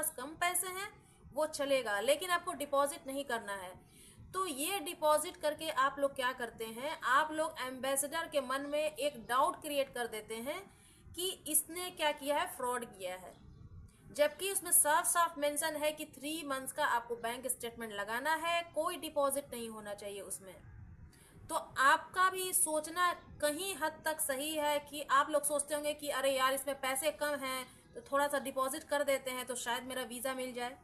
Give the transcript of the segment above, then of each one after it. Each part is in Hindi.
पास कम पैसे हैं वो चलेगा, लेकिन आपको डिपॉजिट नहीं करना है। तो ये डिपॉजिट करके आप लोग क्या करते हैं, आप लोग एम्बेसडर के मन में एक डाउट क्रिएट कर देते हैं कि इसने क्या किया है, फ्रॉड किया है, जबकि उसमें साफ साफ मेंशन है कि 3 मंथ्स का आपको बैंक स्टेटमेंट लगाना है, कोई डिपॉजिट नहीं होना चाहिए उसमें। तो आपका भी सोचना कहीं हद तक सही है कि आप लोग सोचते होंगे कि अरे यार इसमें पैसे कम हैं तो थोड़ा सा डिपॉजिट कर देते हैं तो शायद मेरा वीज़ा मिल जाए।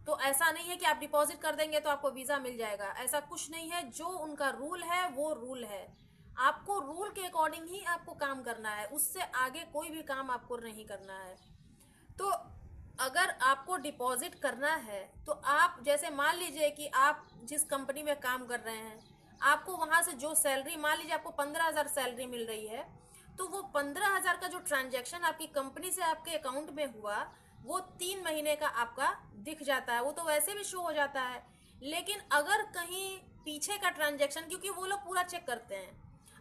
तो ऐसा नहीं है कि आप डिपॉजिट कर देंगे तो आपको वीज़ा मिल जाएगा, ऐसा कुछ नहीं है। जो उनका रूल है वो रूल है, आपको रूल के अकॉर्डिंग ही आपको काम करना है, उससे आगे कोई भी काम आपको नहीं करना है। तो अगर आपको डिपॉजिट करना है तो आप जैसे मान लीजिए कि आप जिस कंपनी में काम कर रहे हैं, आपको वहाँ से जो सैलरी, मान लीजिए आपको 15,000 सैलरी मिल रही है, तो वो 15,000 का जो ट्रांजैक्शन आपकी कंपनी से आपके अकाउंट में हुआ वो 3 महीने का आपका दिख जाता है, वो तो वैसे भी शो हो जाता है। लेकिन अगर कहीं पीछे का ट्रांजैक्शन, क्योंकि वो लोग पूरा चेक करते हैं,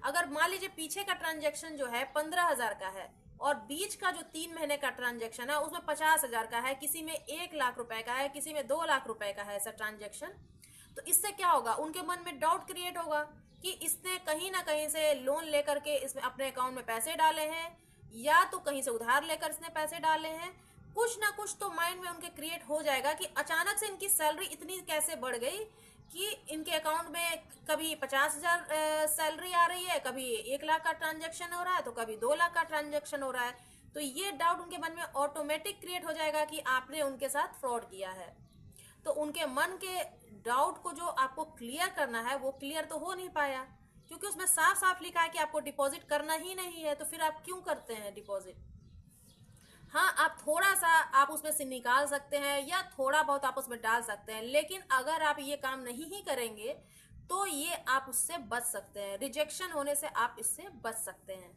अगर मान लीजिए पीछे का ट्रांजैक्शन जो है 15,000 का है और बीच का जो 3 महीने का ट्रांजैक्शन है उसमें 50,000 का है, किसी में 1 लाख रुपए का है, किसी में 2 लाख रुपए का है ऐसा ट्रांजैक्शन, तो इससे क्या होगा, उनके मन में डाउट क्रिएट होगा कि इसने कहीं ना कहीं से लोन लेकर के इसमें अपने अकाउंट में पैसे डाले हैं, या तो कहीं से उधार लेकर इसने पैसे डाले हैं। कुछ ना कुछ तो माइंड में उनके क्रिएट हो जाएगा कि अचानक से इनकी सैलरी इतनी कैसे बढ़ गई कि इनके अकाउंट में कभी 50,000 सैलरी आ रही है, कभी 1 लाख का ट्रांजैक्शन हो रहा है, तो कभी 2 लाख का ट्रांजैक्शन हो रहा है। तो ये डाउट उनके मन में ऑटोमेटिक क्रिएट हो जाएगा कि आपने उनके साथ फ्रॉड किया है। तो उनके मन के डाउट को जो आपको क्लियर करना है वो क्लियर तो हो नहीं पाया, क्योंकि उसमें साफ साफ लिखा है कि आपको डिपॉजिट करना ही नहीं है, तो फिर आप क्यों करते हैं डिपॉजिट। हाँ, आप थोड़ा सा आप उसमें से निकाल सकते हैं या थोड़ा बहुत आप उसमें डाल सकते हैं, लेकिन अगर आप ये काम नहीं ही करेंगे तो ये आप उससे बच सकते हैं, रिजेक्शन होने से आप इससे बच सकते हैं।